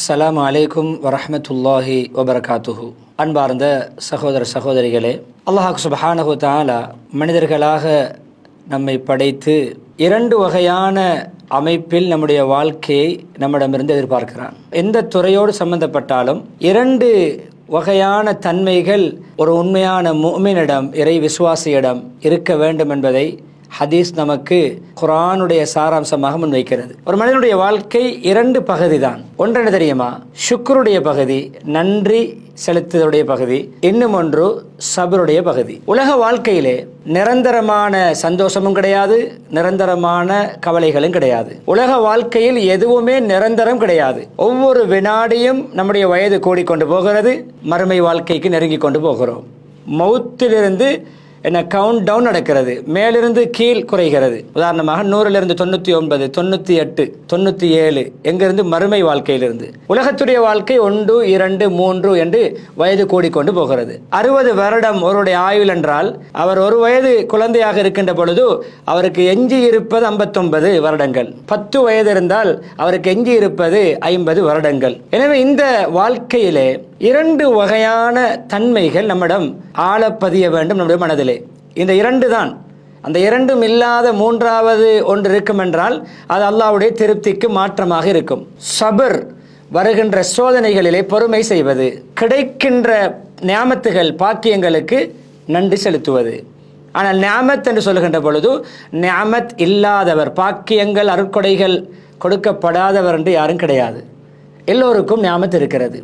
அஸ்ஸலாமு அலைக்கும் வரஹ்மத்துல்லாஹி வபரகாத்துஹு. அன்பார்ந்த சகோதர சகோதரிகளே, அல்லாஹ் சுப்ஹானஹு வ தஆலா மனிதர்களாக நம்மை படைத்து இரண்டு வகையான அமைப்பில் நம்முடைய வாழ்க்கையை நம்மிடமிருந்து எதிர்பார்க்கிறான். எந்த துறையோடு சம்பந்தப்பட்டாலும் இரண்டு வகையான தன்மைகள் ஒரு உண்மையான முஃமினிடம், இறை விசுவாசியிடம் இருக்க வேண்டும் என்பதை ஹதீஸ் நமக்கு குர்ஆனுடைய சாராம்சமாக முன்வைக்கிறது. ஒரு மனிதனுடைய வாழ்க்கை இரண்டு பகுதி தான். ஒன்று என்ன தெரியுமா? ஷுக்ருடைய பகுதி, நன்றி செலுத்துவதுடைய பகுதி. இன்னும் ஒன்று சபருடைய பகுதி. உலக வாழ்க்கையிலே நிரந்தரமான சந்தோஷமும் கிடையாது, நிரந்தரமான கவலைகளும் கிடையாது. உலக வாழ்க்கையில் எதுவுமே நிரந்தரம் கிடையாது. ஒவ்வொரு வினாடியும் நம்முடைய வயது கூடிக்கொண்டு போகிறது, மறுமை வாழ்க்கைக்கு நெருங்கி கொண்டு போகிறோம். மௌத்திலிருந்து என்ன கவுண்ட் டவுன் நடக்கிறது, மேலிருந்து கீழ் குறைகிறது. உதாரணமாக 100லிருந்து 99, 98, 97 எங்கிருந்து மறுமை வாழ்க்கையிலிருந்து. உலகத்துடைய வாழ்க்கை 1, 2, 3 என்று வயது கூடிக்கொண்டு போகிறது. 60 வருடம் ஒருவருடைய ஆயுள் என்றால், அவர் ஒரு வயது குழந்தையாக இருக்கின்ற பொழுது அவருக்கு எஞ்சி இருப்பது 59 வருடங்கள். 10 வயது இருந்தால் அவருக்கு எஞ்சி இருப்பது 50 வருடங்கள். எனவே இந்த வாழ்க்கையிலே இரண்டு வகையான தன்மைகள் நம்மிடம் ஆழப்பதிய வேண்டும் நம்முடைய மனதிலே. இந்த இரண்டு தான். அந்த இரண்டும் இல்லாத மூன்றாவது ஒன்று இருக்கும் என்றால் அது அல்லாஹ்வுடைய திருப்திக்கு மாற்றமாக இருக்கும். சபர், வருகின்ற சோதனைகளிலே பொறுமை செய்வது, கிடைக்கின்ற நியாமத்துகள், பாக்கியங்களுக்கு நன்றி செலுத்துவது. ஆனால் நியாமத் என்று சொல்லுகின்ற பொழுது நியாமத் இல்லாதவர், பாக்கியங்கள் அருட்கொடைகள் கொடுக்கப்படாதவர் என்று யாரும் கிடையாது. எல்லோருக்கும் நியாமத் இருக்கிறது.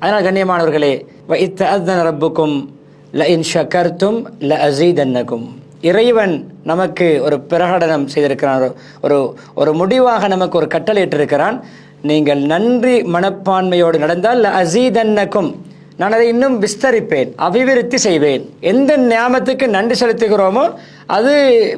அதனால் கண்ணியமானவர்களே, வஇத்தஅذன ரப்புக்கும் லஇன் ஷகர்தும் லஅஸீதன்னகும். இறைவன் நமக்கு ஒரு பிரகடனம் செய்திருக்கிறான், ஒரு முடிவாக நமக்கு ஒரு கட்டளையிட்டிருக்கிறான். நீங்கள் நன்றி மனப்பான்மையோடு நடந்தால் லஅஸீதன்னகும், நான் அதை இன்னும் விஸ்தரிப்பேன், அபிவிருத்தி செய்வேன். எந்த நியாமத்துக்கு நன்றி செலுத்துகிறோமோ அது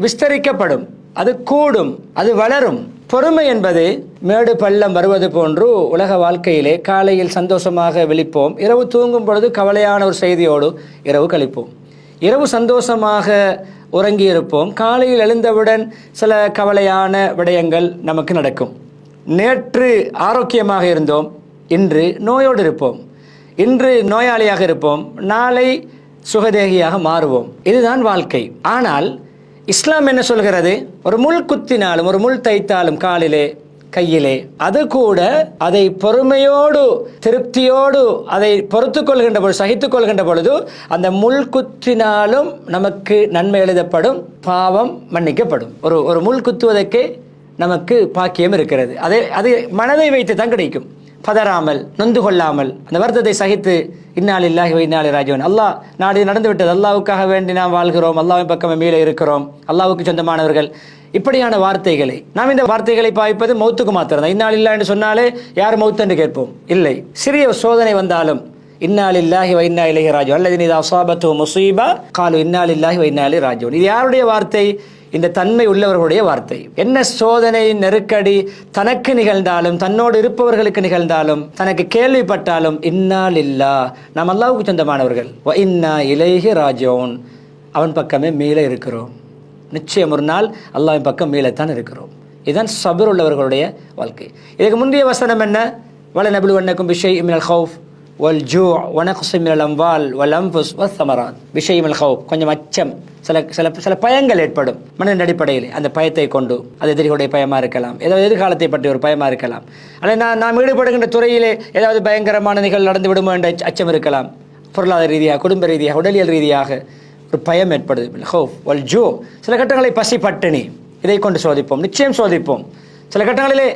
விஸ்தரிக்கப்படும், அது கூடும், அது வளரும். பொறுமை என்பது மேடு பள்ளம் வருவது போன்று உலக வாழ்க்கையிலே காலையில் சந்தோஷமாக விழிப்போம், இரவு தூங்கும் பொழுது கவலையான ஒரு செய்தியோடு இரவு கழிப்போம். இரவு சந்தோஷமாக உறங்கி இருப்போம், காலையில் எழுந்தவுடன் சில கவலையான விடயங்கள் நமக்கு நடக்கும். நேற்று ஆரோக்கியமாக இருந்தோம், இன்று நோயோடு இருப்போம். இன்று நோயாளியாக இருப்போம், நாளை சுகதேகியாக மாறுவோம். இதுதான் வாழ்க்கை. ஆனால் இஸ்லாம் என்ன சொல்கிறது? ஒரு முள் குத்தினாலும், ஒரு முள் தைத்தாலும் காலிலே கையிலே, அது கூட அதை பொறுமையோடு திருப்தியோடு அதை பொறுத்து கொள்கின்ற பொழுது, சகித்துக் கொள்கின்ற பொழுது அந்த முள் குத்தினாலும் நமக்கு நன்மை எழுதப்படும், பாவம் மன்னிக்கப்படும். ஒரு முள் குத்துவதற்கே நமக்கு பாக்கியம் இருக்கிறது. அது மனதை வைத்து தான் கிடைக்கும். பதறாமல், நொந்து கொள்ளாமல், அந்த வருத்தத்தை சகித்து இன்னா லில்லாஹி வ இன்னா இலைஹி ராஜிஊன். அல்லாஹ் நாடு நடந்து விட்டது, அல்லாஹ்வுக்காக வேண்டி நாம் வாழ்கிறோம், அல்லாஹ்வின் பக்கம் மீள இருக்கிறோம், அல்லாஹ்வுக்கு சொந்தமானவர்கள். இப்படியான வார்த்தைகளை நாம், இந்த வார்த்தைகளை பாய்ப்பது மௌத்துக்கு மாத்திரம். இன்னா லில்லாஹி என்று சொன்னாலே யார் மௌத் என்று கேட்போம்? இல்லை. சிறிய சோதனை வந்தாலும் இன்னா லில்லாஹி வ இன்னா இலைஹி ராஜிஊன், அல்லதீன இதா அஸாபத்துஹும் முஸீபா காலு இன்னா லில்லாஹி வ இன்னா இலைஹி ராஜிஊன். இது யாருடைய வார்த்தை? இந்த தன்மை உள்ளவர்களுடைய வார்த்தை. என்ன சோதனை நெருக்கடி தனக்கு நிகழ்ந்தாலும், தன்னோடு இருப்பவர்களுக்கு நிகழ்ந்தாலும், தனக்கு கேள்விப்பட்டாலும் இன்னா லில்லாஹ், நாம் அல்லாஹ்வுக்கு சொந்தமானவர்கள், வ இன்னா இலைஹி ராஜிஊன், அவன் பக்கமே மீள இருக்கிறோம். நிச்சயம் ஒரு நாள் அல்லாஹ்வின் பக்கம் மீளத்தான் இருக்கிறோம். இதுதான் சபர் உள்ளவர்களுடைய வாழ்க்கை. இதுக்கு முந்தைய வசனம் என்ன? வலநப்லுவன்னக்கும் பிஷைஇம் மினல் ஹௌஃப் வல் ஜூ' வ நக்ஸிம் மினல் அம்வால் வல் அன்ஃபுஸ் வஸ்ஸமராத். பிஷைஇம் மினல் ஹௌஃப், கொஞ்சம் அச்சம், சில பயங்கள் ஏற்படும் மனிதன் அடிப்படையில். அந்த பயத்தை கொண்டு, அது எதிரிகளுடைய பயமாக இருக்கலாம், ஏதாவது எதிர்காலத்தை பற்றி ஒரு பயமாக இருக்கலாம், அல்லது நாம் ஈடுபடுகின்ற துறையிலே ஏதாவது பயங்கரமான நிகழ்வு நடந்து விடுமோ என்ற அச்சம் இருக்கலாம். பொருளாதார ரீதியாக, குடும்ப ரீதியாக, உடலியல் ரீதியாக ஒரு பயம் ஏற்படுது. ஹௌஃப் வல் ஜூ'. சில கட்டங்களை பசி பட்டினி, இதை கொண்டு சோதிப்போம், நிச்சயம் சோதிப்போம். சில கட்டங்களிலே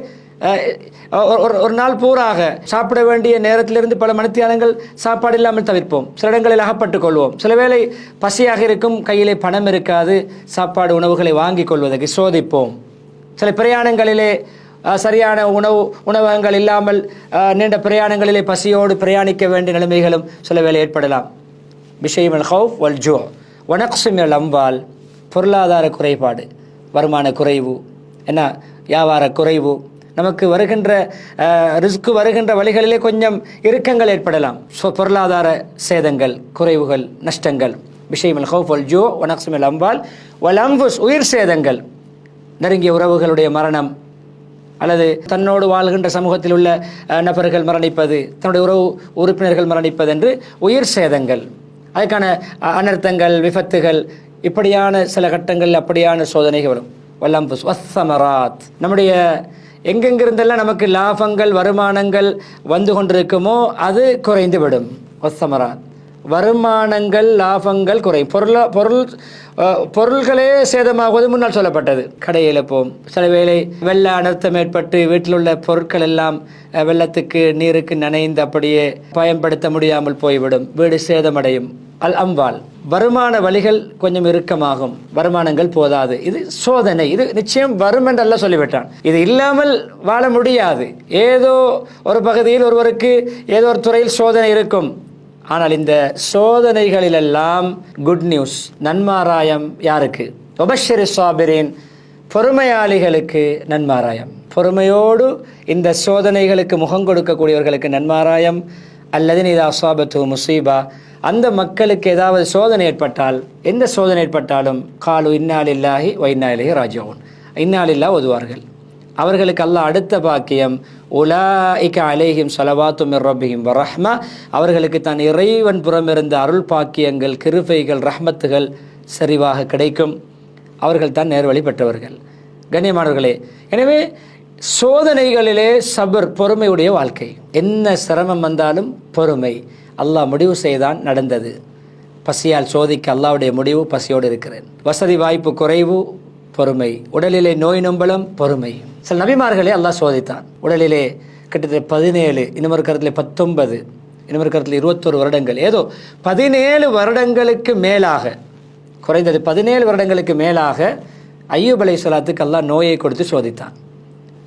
ஒரு நாள் பூராக சாப்பிட வேண்டிய நேரத்திலிருந்து பல மணித்தியாலங்கள் சாப்பாடு இல்லாமல் தவிர்ப்போம். சில இடங்களில் அகப்பட்டுக் கொள்வோம். சில வேளை பசியாக இருக்கும், கையிலே பணம் இருக்காது, சாப்பாடு உணவுகளை வாங்கிக் கொள்வதற்கு சோதிப்போம். சில பிரயாணங்களிலே சரியான உணவகங்கள் இல்லாமல் நீண்ட பிரயாணங்களிலே பசியோடு பிரயாணிக்க வேண்டிய நிலைமைகளும் சில வேளை ஏற்படலாம். பிஷைஇல் ஹௌஃப் வல் ஜூ' வ நக்ஸிம் மினல் அம்வால். பொருளாதார குறைபாடு, வருமான குறைவு, என்ன வியாபார குறைவு, நமக்கு வருகின்ற ரிஸ்க் வருகின்ற வழிகளிலே கொஞ்சம் இறுக்கங்கள் ஏற்படலாம். பொருளாதார சேதங்கள், குறைவுகள், நஷ்டங்கள். பிஷைஇல் ஹௌஃப் வல் ஜூ' வ நக்ஸிம் மினல் அம்வால் வல் அன்ஃபுஸ், உயிர் சேதங்கள், நெருங்கிய உறவுகளுடைய மரணம், அல்லது தன்னோடு வாழ்கின்ற சமூகத்தில் உள்ள நபர்கள் மரணிப்பது, தன்னுடைய உறவு உறுப்பினர்கள் மரணிப்பது என்று உயிர் சேதங்கள், அதுக்கான அனர்த்தங்கள், விபத்துகள், இப்படியான சில கட்டங்களில் அப்படியான சோதனைகள் வரும். வல்லம்புஸ் வஸ்ஸமராத், நம்முடைய எங்கெங்கிருந்தெல்லாம் நமக்கு லாபங்கள் வருமானங்கள் வந்து கொண்டிருக்குமோ அது குறைந்துவிடும். வஸ்ஸமராத், வருமானங்கள் லாபங்கள் குறையும். பொருள்களே சேதமாகுவது முன்னால் சொல்லப்பட்டது. கடையில் போம், சில வேளை வெள்ள அனர்த்தம் ஏற்பட்டு வீட்டில் உள்ள பொருட்கள் எல்லாம் வெள்ளத்துக்கு நீருக்கு நனைந்து அப்படியே பயன்படுத்த முடியாமல் போய்விடும், வீடு சேதமடையும். அம்வால், வருமான வழிகள் கொஞ்சம் இறுக்கமாகும், வருமானங்கள் போதாது. இது சோதனை, இது நிச்சயம் வரும் என்றெல்லாம் சொல்லிவிட்டான். இது இல்லாமல் வாழ முடியாது. ஏதோ ஒரு பகுதியில் ஒருவருக்கு ஏதோ ஒரு துறையில் சோதனை இருக்கும். ஆனால் இந்த சோதனைகளிலெல்லாம் குட் நியூஸ், நன்மாராயம் யாருக்கு? வபஷ்ஷிரி ஸாபிரீன், பொறுமையாளிகளுக்கு நன்மாராயம். பொறுமையோடு இந்த சோதனைகளுக்கு முகம் கொடுக்கக்கூடியவர்களுக்கு நன்மாராயம். அல்லதின் இதா அஸாபத்து முஸீபா, அந்த மக்களுக்கு ஏதாவது சோதனை ஏற்பட்டால், எந்த சோதனை ஏற்பட்டாலும் காலு இன்னா லில்லாஹி வ இன்னா இலைஹி ராஜிஊன், இன்னா லில்லாஹ் ஓதுவார்கள். அவர்களுக்கு அல்லாஹ் அடுத்த பாக்கியம் உலாஇக அலைஹிம் ஸலவாத்து மிர் ரப்பிஹிம் வ ரஹ்மா, அவர்களுக்கு தான் இறைவன் புறமிருந்த அருள் பாக்கியங்கள், கிருபைகள், ரஹ்மத்துகள் சரிவாக கிடைக்கும். அவர்கள் தான் நேர்வழி பெற்றவர்கள். கண்ணியமானவர்களே, எனவே சோதனைகளிலே சபர், பொறுமையுடைய வாழ்க்கை. என்ன சிரமம் வந்தாலும் பொறுமை. அல்லாஹ் முடிவு செய்தான், நடந்தது. பசியால் சோதிக்க அல்லாஹ்வுடைய முடிவு, பசியோடு இருக்கிறேன். வசதி வாய்ப்பு குறைவு, பொறுமை. உடலிலே நோய் நொம்பலம், பொறுமை. சில நபிமார்களே அல்லாஹ் சோதித்தான். உடலிலே கிட்டத்தட்ட 17, இன்னொரு கருத்தில் 19, இன்னொரு கருத்தில் 21 வருடங்கள், ஏதோ 17 வருடங்களுக்கு மேலாக, குறைந்தது 17 வருடங்களுக்கு மேலாக அய்யூப் அலைஹிஸ்ஸலாத்துக்கு அல்லாஹ் நோயை கொடுத்து சோதித்தான்.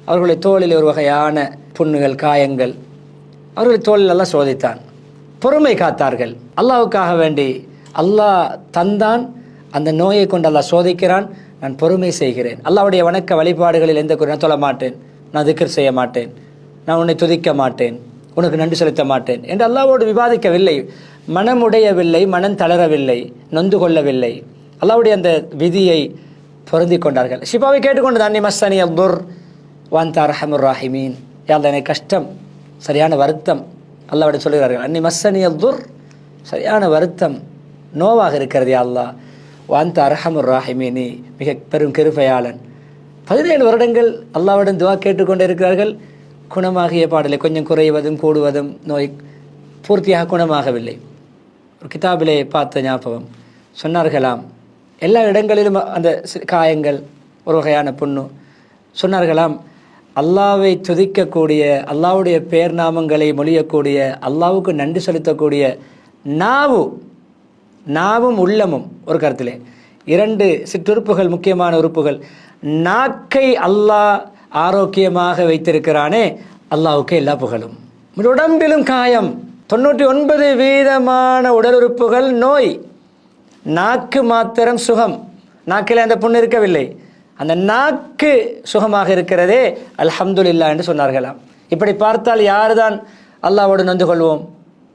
அவர்களுடைய தோளில் ஒரு வகையான புண்ணுகள், காயங்கள், அவர்களுடைய தோளில் எல்லாம் சோதித்தான். பொறுமை காத்தார்கள். அல்லாஹ்வுக்காக வேண்டி அல்லாஹ் தந்தான், அந்த நோயை கொண்டு அல்லாஹ் சோதிக்கிறான், நான் பொறுமை செய்கிறேன். அல்லாஹ்வுடைய வணக்க வழிபாடுகளில் எந்த குறை, நான் தொழ மாட்டேன், நான் திக்ர் செய்ய மாட்டேன், நான் உன்னை துதிக்க மாட்டேன், உனக்கு நன்றி செலுத்த மாட்டேன் என்று அல்லாஹ்வோடு விவாதிக்கவில்லை. மனமுடையவில்லை, மனம் தளரவில்லை, நொந்து கொள்ளவில்லை. அல்லாஹ்வுடைய அந்த விதியை பொருந்தி கொண்டார்கள். ஷிபாவை கேட்டுக்கொண்டு அன்னி மஸ்ஸனி அத்துர் வ அன்த அர்ஹமுர் ராஹிமீன், யா அல்லாஹ் எனக்கு கஷ்டம், சரியான வருத்தம். அல்லாஹ்விட சொல்கிறார்கள், அன்னி மஸ்ஸனி அத்துர், சரியான வருத்தம், நோவாக இருக்கிறது யா அல்லாஹ். வாந்த அர்ஹமுர் ராஹிமீன், நீ மிக பெரும் கிருபையாளன். 17 வருடங்கள் அல்லாஹ்விடம் துவா கேட்டுக்கொண்டே இருக்கிறார்கள். குணமாகிய பாடலை, கொஞ்சம் குறைவதும் கூடுவதும், நோய் பூர்த்தியாக குணமாகவில்லை. ஒரு கிதாபிலே பார்த்த ஞாபகம், சொன்னார்களாம் எல்லா இடங்களிலும் அந்த காயங்கள், ஒரு வகையான புண்ணு. சொன்னார்களாம், அல்லாஹ்வை துதிக்கக்கூடிய, அல்லாஹ்வுடைய பேர் நாமங்களை மொழியக்கூடிய, அல்லாஹ்வுக்கு நன்றி செலுத்தக்கூடிய நாவும் உள்ளமும், ஒரு கருத்திலே 2 சிற்றுறுப்புகள், முக்கியமான உறுப்புகள். நாக்கை அல்லாஹ் ஆரோக்கியமாக வைத்திருக்கிறானே, அல்லாஹ்வுக்கு எல்லா புகழும். உடம்பிலும் காயம், 99% உடல் உறுப்புகள் நோய், நாக்கு மாத்திரம் சுகம். நாக்கில் அந்த புண்ணு இருக்கவில்லை, அந்த நாக்கு சுகமாக இருக்கிறதே, அல்ஹம்துலில்லாஹ் என்று சொன்னார்களாம். இப்படி பார்த்தால் யாருதான் அல்லாஹ்வோடு நொந்து கொள்வோம்?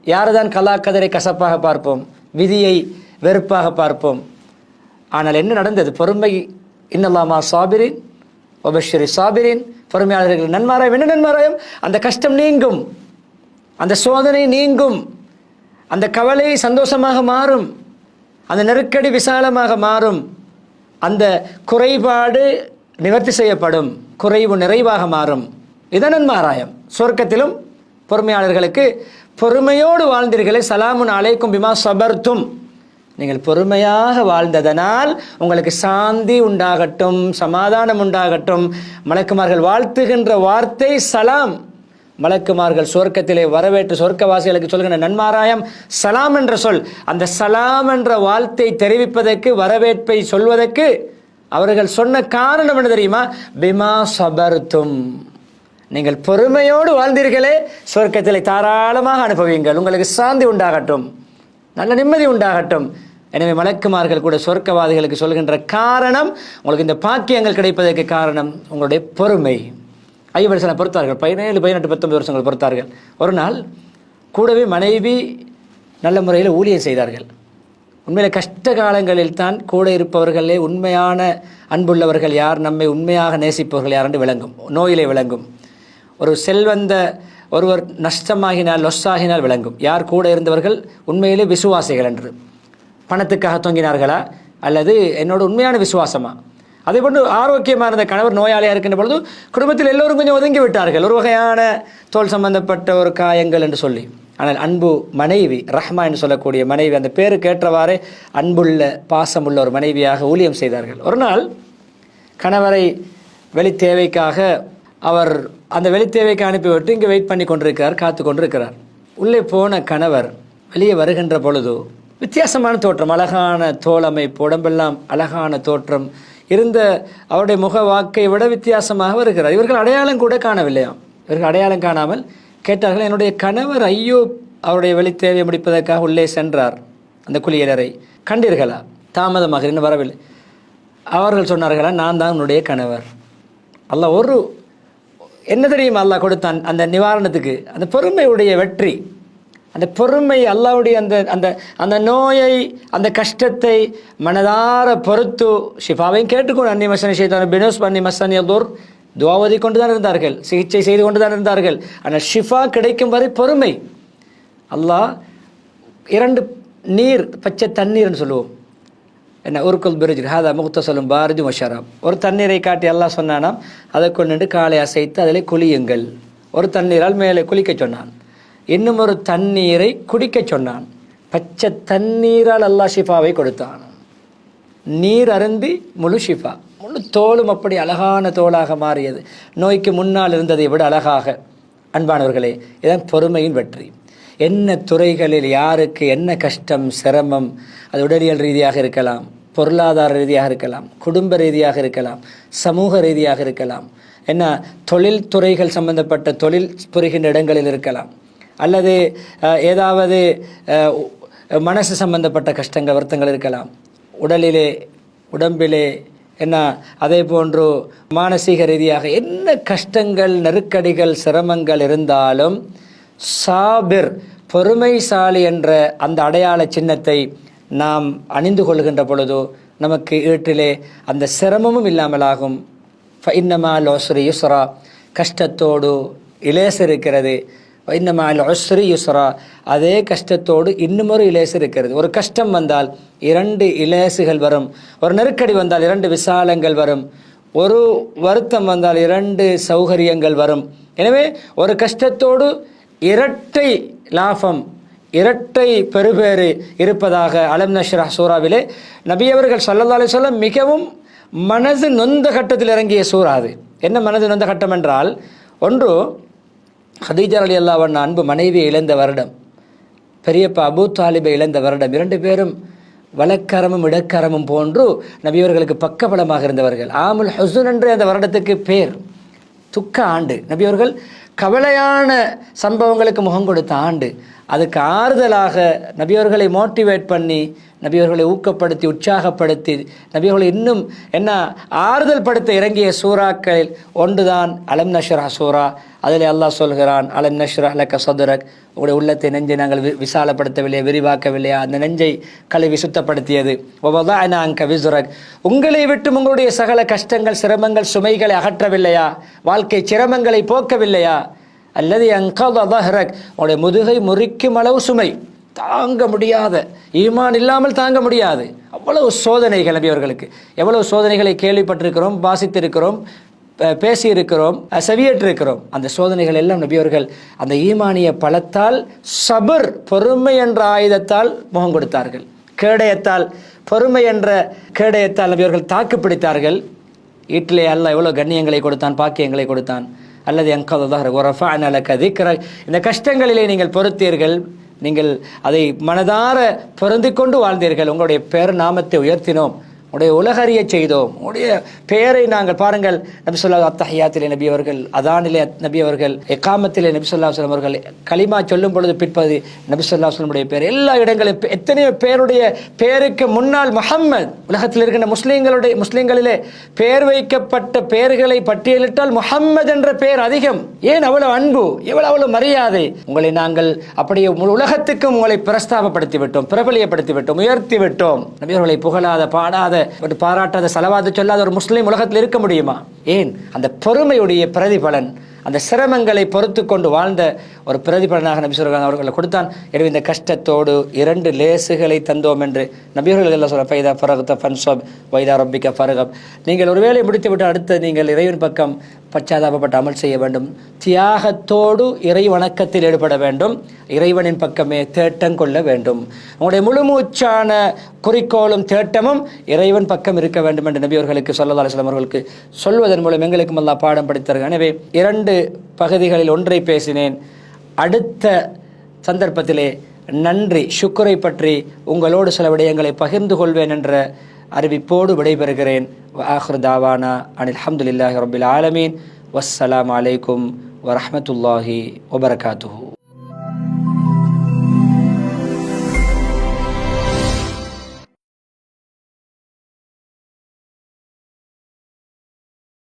யாருதான் கலாக்கதரை கசப்பாக பார்ப்போம், விதியை வெறுப்பாக பார்ப்போம்? ஆனால் என்ன நடந்தது? பொறுமை. இன்னல்லாஹ் மா ஸாபிரீன் வபஷ்ஷிரி ஸாபிரீன், பொறுமையாளர்கள் நன்மாராயம். என்ன நன்மாராயம்? அந்த கஷ்டம் நீங்கும், அந்த சோதனை நீங்கும், அந்த கவலை சந்தோஷமாக மாறும், அந்த நெருக்கடி விசாலமாக மாறும், அந்த குறைபாடு நிவர்த்தி செய்யப்படும், குறைவு நிறைவாக மாறும். இதன் நன்மாராயம். சொர்க்கத்திலும் பொறுமையாளர்களுக்கு, பொறுமையோடு வாழ்ந்தீர்களே, சலாமுன் அலைக்கும் பிமா சபர்தும், நீங்கள் பொறுமையாக வாழ்ந்ததனால் உங்களுக்கு சாந்தி உண்டாகட்டும், சமாதானம் உண்டாகட்டும். மலக்குமார்கள் வாழ்த்துகின்ற வார்த்தை சலாம். மலக்குமார்கள் சொர்க்கத்திலே வரவேற்று சொர்க்கவாசிகளுக்கு சொல்கின்ற நன்மாராயம் சலாம் என்ற சொல். அந்த சலாம் என்ற வார்த்தை தெரிவிப்பதற்கு, வரவேற்பை சொல்வதற்கு அவர்கள் சொன்ன காரணம் என்ன தெரியுமா? பிமா சபர்தும், நீங்கள் பொறுமையோடு வாழ்ந்தீர்களே, சொர்க்கத்திலே தாராளமாக அனுபவியுங்கள், உங்களுக்கு சாந்தி உண்டாகட்டும், நல்ல நிம்மதி உண்டாகட்டும். எனவே மலக்குமார்கள் கூட சொர்க்கவாதிகளுக்கு சொல்கின்ற காரணம், உங்களுக்கு இந்த பாக்கியங்கள் கிடைப்பதற்கு காரணம் உங்களுடைய பொறுமை. அய்யூப் அலைஹிஸ்ஸலாம் பொறுத்தார்கள். 17, 18, 19 வருஷங்கள் பொறுத்தார்கள். ஒரு நாள் கூடவே மனைவி நல்ல முறையில் ஊழியம் செய்தார்கள். உண்மையிலே கஷ்ட காலங்களில் தான் கூட இருப்பவர்களே உண்மையான அன்புள்ளவர்கள் யார், நம்மை உண்மையாக நேசிப்பவர்கள் யார் என்று விளங்கும். நோயிலே விளங்கும். ஒரு செல்வந்த ஒருவர் நஷ்டமாகினால் லொஸ்ஸாகினால் விளங்கும். யார் கூட இருந்தவர்கள் உண்மையிலே விசுவாசிகள் என்று. பணத்துக்காக தொங்கினார்களா அல்லது என்னோட உண்மையான விசுவாசமா? அதே போன்று ஆரோக்கியமாக இருந்த கணவர் நோயாளியாக இருக்கின்ற பொழுது குடும்பத்தில் எல்லோரும் கொஞ்சம் ஒதுங்கி விட்டார்கள், ஒரு வகையான தோல் சம்பந்தப்பட்ட ஒரு காயங்கள் என்று சொல்லி. ஆனால் அன்பு மனைவி, ரஹ்மா என்று சொல்லக்கூடிய மனைவி, அந்த பேருக்கு ஏற்றவாறே அன்புள்ள பாசமுள்ள ஒரு மனைவியாக ஊழியம் செய்தார்கள். ஒரு நாள் கணவரை வெளி தேவைக்காக அவர் அந்த வெளி தேவைக்கு அனுப்பிவிட்டு இங்கே வெயிட் பண்ணி கொண்டிருக்கிறார், காத்து கொண்டிருக்கிறார். உள்ளே போன கணவர் வெளியே வருகின்ற பொழுது வித்தியாசமான தோற்றம், அழகான தோலமைப்பு, உடம்பெல்லாம் அழகான தோற்றம் இருந்த அவருடைய முக வாக்கை விட வித்தியாசமாக வருகிறார். இவர்கள் அடையாளம் கூட காணவில்லையாம். இவர்கள் அடையாளம் காணாமல் கேட்டார்கள், என்னுடைய கணவர் ஐயூப் அவருடைய வெளித்தேவையை முடிப்பதற்காக உள்ளே சென்றார் அந்த குளியலறை, கண்டீர்களா? தாமதமாக இன்னும் வரவில்லை. அவர்கள் சொன்னார்களா, நான் தான் உன்னுடைய கணவர். அல்லாஹ் ஒரு என்ன தெரியுமா அல்லாஹ் கொடுத்தான் அந்த நிவாரணத்துக்கு? அந்த பொறுமையுடைய வெற்றி, அந்த பொறுமை, அல்லாஹ்வுடைய அந்த அந்த அந்த நோயை, அந்த கஷ்டத்தை மனதார பொறுத்து ஷிஃபாவையும் கேட்டுக்கொண்டு அன்னி மசனி ஷைத்தான் பினோஸ் அன்னி மசனி அல்லோர் துவாவதி கொண்டு தான் இருந்தார்கள், சிகிச்சை செய்து கொண்டு தான் இருந்தார்கள். ஆனால் ஷிஃபா கிடைக்கும் வரை பொறுமை. அல்லாஹ் 2 நீர், பச்சை தண்ணீர்னு சொல்லுவோம், என்ன உருக்குல் பிரிஜ் ஹாதா முக்தசலும் பாரதி மஷராப். ஒரு தண்ணீரை காட்டி அல்லாஹ் சொன்னானாம், அதை கொண்டு காலை அசைத்து அதிலே குளியுங்கள். ஒரு தண்ணீரால் மேலே குளிக்க சொன்னான், இன்னும் ஒரு தண்ணீரை குடிக்க சொன்னான். பச்சை தண்ணீரால் அல்லாஹ் ஷிஃபாவை கொடுத்தான். நீர் அருந்தி முழு ஷிஃபா, முழு தோலும் அப்படி அழகான தோலாக மாறியது, நோய்க்கு முன்னால் இருந்ததை விட அழகாக. அன்பானவர்களே, இதான் பொறுமையின் வெற்றி. என்ன துறைகளில் யாருக்கு என்ன கஷ்டம் சிரமம், அது உடலியல் ரீதியாக இருக்கலாம், பொருளாதார ரீதியாக இருக்கலாம், குடும்ப ரீதியாக இருக்கலாம், சமூக ரீதியாக இருக்கலாம், என்ன தொழில் துறைகள் சம்பந்தப்பட்ட தொழில் புரிகின்ற இடங்களில் இருக்கலாம், அல்லது ஏதாவது மனசு சம்பந்தப்பட்ட கஷ்டங்கள் வருத்தங்கள் இருக்கலாம், உடம்பிலே என்ன, அதே போன்று மானசீக ரீதியாக என்ன கஷ்டங்கள் நெருக்கடிகள் சிரமங்கள் இருந்தாலும் சாபிர், பொறுமைசாலி என்ற அந்த அடையாள சின்னத்தை நாம் அணிந்து கொள்கின்ற பொழுது நமக்கு ஈட்டிலே அந்த சிரமமும் இல்லாமலாகும். ஃபஇன்னமால் உஸ்ரி யுஸ்ரா, கஷ்டத்தோடு இலேசு இருக்கிறது. ஃபஇன்னமால் உஸ்ரி யுஸ்ரா, அதே கஷ்டத்தோடு இன்னுமொரு இலேசு இருக்கிறது. ஒரு கஷ்டம் வந்தால் 2 இலேசுகள் வரும், ஒரு நெருக்கடி வந்தால் 2 விசாலங்கள் வரும், ஒரு வருத்தம் வந்தால் 2 சௌகரியங்கள் வரும். எனவே ஒரு கஷ்டத்தோடு இரட்டை லாபம், இரட்டை பெருபேறு இருப்பதாக அலம் நஷ்ரஹ் சூராவிலே நபி அவர்கள் ஸல்லல்லாஹு அலைஹி வஸல்லம் மிகவும் மனது நொந்த கட்டத்தில் இறங்கிய சூரா அது. என்ன மனது நொந்த கட்டம் என்றால், ஒன்று ஹதீஜா ரலியல்லாஹு அன்ஹா அன்பு மனைவியை இழந்த வருடம், பெரியப்பா அபூ தாலிபை இழந்த வருடம். 2 பேரும் வலக்கரமும் இடக்கரமும் போன்று நபியவர்களுக்கு பக்கபலமாக இருந்தவர்கள். ஆமுல் ஹுஸ்ன் என்ற அந்த வருடத்துக்கு பேர், துக்க ஆண்டு. நபியவர்கள் கவலையான சம்பவங்களுக்கு முகம் கொடுத்த ஆண்டு. அதுக்கு ஆறுதலாக நபியவர்களை மோட்டிவேட் பண்ணி, நபியவர்களை ஊக்கப்படுத்தி உற்சாகப்படுத்தி, நபியவர்களை இன்னும் என்ன ஆறுதல் படுத்த இறங்கிய சூறாக்களில் ஒன்றுதான் அலம் நஷ்ரஹ் சூரா. அதில் அல்லாஹ் சொல்கிறான், அலம் நஷ்ரஹ் லக சத்ரக், உங்களுடைய உள்ளத்தை, நெஞ்சை நாங்கள் விசாலப்படுத்தவில்லையா, விரிவாக்கவில்லையா, அந்த நெஞ்சை கழுவி சுத்தப்படுத்தியது. வவதஅனா அன்க விஸ்ரக், உங்களை விட்டு உங்களுடைய சகல கஷ்டங்கள் சிரமங்கள் சுமைகளை அகற்றவில்லையா, வாழ்க்கை சிரமங்களை போக்கவில்லையா. அல்லது அன்கத தஹ்ரக், உங்களுடைய முதுகை முறிக்கும் அளவு சுமை தாங்க முடியாத, ஈமான் இல்லாமல் தாங்க முடியாது. அவ்வளவு சோதனைகள் நபி அவர்களுக்கு. எவ்வளவு சோதனைகளை கேள்விப்பட்டிருக்கிறோம், வாசித்திருக்கிறோம், பேசியிருக்கிறோம், செவியேற்றிருக்கிறோம். அந்த சோதனைகள் எல்லாம் நபி அவர்கள் அந்த ஈமானிய பலத்தால், சபர் பொறுமை என்ற ஆயுதத்தால் முகம் கொடுத்தார்கள். கேடயத்தால், பொறுமை என்ற கேடயத்தால் நபி அவர்கள் தாக்கு பிடித்தார்கள். வீட்டிலே அல்லாஹ் எவ்வளோ கண்ணியங்களை கொடுத்தான், பாக்கியங்களை கொடுத்தான். அல்லது அன்கதஹர் வரஃபஅனா லக திக்ரக், இந்த கஷ்டங்களிலே நீங்கள் பொறுத்தீர்கள், நீங்கள் அதை மனதார பொருந்திக் கொண்டு வாழ்ந்தீர்கள், உங்களுடைய பேர் நாமத்தை உயர்த்தினோம், உடைய உலகறிய செய்தோம், உடைய பெயரை நாங்கள் பாருங்கள். நபி ஸல்லல்லாஹு அத்தஹியாத்திலே நபி அவர்கள், அதானிலே நபி அவர்கள், இகாமத்திலே நபி ஸல்லல்லாஹு அலைஹி வஸல்லம் அவர்கள், கலிமா சொல்லும் பொழுது பிற்பது நபி ஸல்லல்லாஹு அலைஹி வஸல்லம் பேர், எல்லா இடங்களிலும் எத்தனையோ பேருடைய பேருக்கு முன்னால் முஹம்மத். உலகத்தில் இருக்கின்ற முஸ்லிம்களிலே பெயர் வைக்கப்பட்ட பெயர்களை பட்டியலிட்டால் முஹம்மது என்ற பெயர் அதிகம். ஏன் அவ்வளவு அன்பு, எவ்வளவு மரியாதை. உங்களை நாங்கள் அப்படியே உலகத்துக்கும் உங்களை பிரஸ்தாபப்படுத்தி விட்டோம், பிரபலியப்படுத்தி விட்டோம், உயர்த்தி விட்டோம். நபி அவர்களை புகழாத பாடாத பாராட்டாத ஸலவாத்து சொல்லாத ஒரு முஸ்லீம் உலகத்தில் இருக்க முடியுமா? ஏன்? அந்த பொறுமையுடைய பிரதிபலன், அந்த சிரமங்களை பொறுத்து கொண்டு வாழ்ந்த ஒரு பிரதிபலனாக நபி ஸல்லல்லாஹு அலைஹி அவர்களை கொடுத்தான். எனவே இந்த கஷ்டத்தோடு 2 லேசுகளை தந்தோம் என்று நபியர்கள் எல்லாம் சொல்ல ஃபைதா ஃபரக்த ஃபன்ஸப் வைதா ரப்பிக ஃபர்கப். நீங்கள் ஒரு வேலை முடித்துவிட்டு அடுத்து நீங்கள் இறைவன் பக்கம் பச்சாதாபப்பட்டு அமல் செய்ய வேண்டும். தியாகத்தோடு இறை வணக்கத்தில் ஈடுபட வேண்டும். இறைவனின் பக்கமே தேட்டம் கொள்ள வேண்டும். உங்களுடைய முழுமூச்சான குறிக்கோளும் தேட்டமும் இறைவன் பக்கம் இருக்க வேண்டும் என்று நபி அவர்களுக்கு ஸல்லல்லாஹு அலைஹி வஸல்லம் அவர்களுக்கு சொல்வதன் மூலம் எங்களுக்கும் அல்லாஹ் பாடம் படித்தார்கள். எனவே 2 பகுதிகளில் ஒன்றை பேசினேன். அடுத்த சந்தர்ப்பத்திலே நன்றி ஷுக்ரை பற்றி உங்களோடு சில விடயங்களை பகிர்ந்து கொள்வேன் என்ற அறிவிப்போடு விடைபெறுகிறேன். ஆஹிர் தாவானா அனில் ஹம்துலில்லாஹி ரப்பில் ஆலமீன். வஸ்ஸலாமு அலைக்கும் வரஹ்மத்துல்லாஹி வபரகாத்துஹு.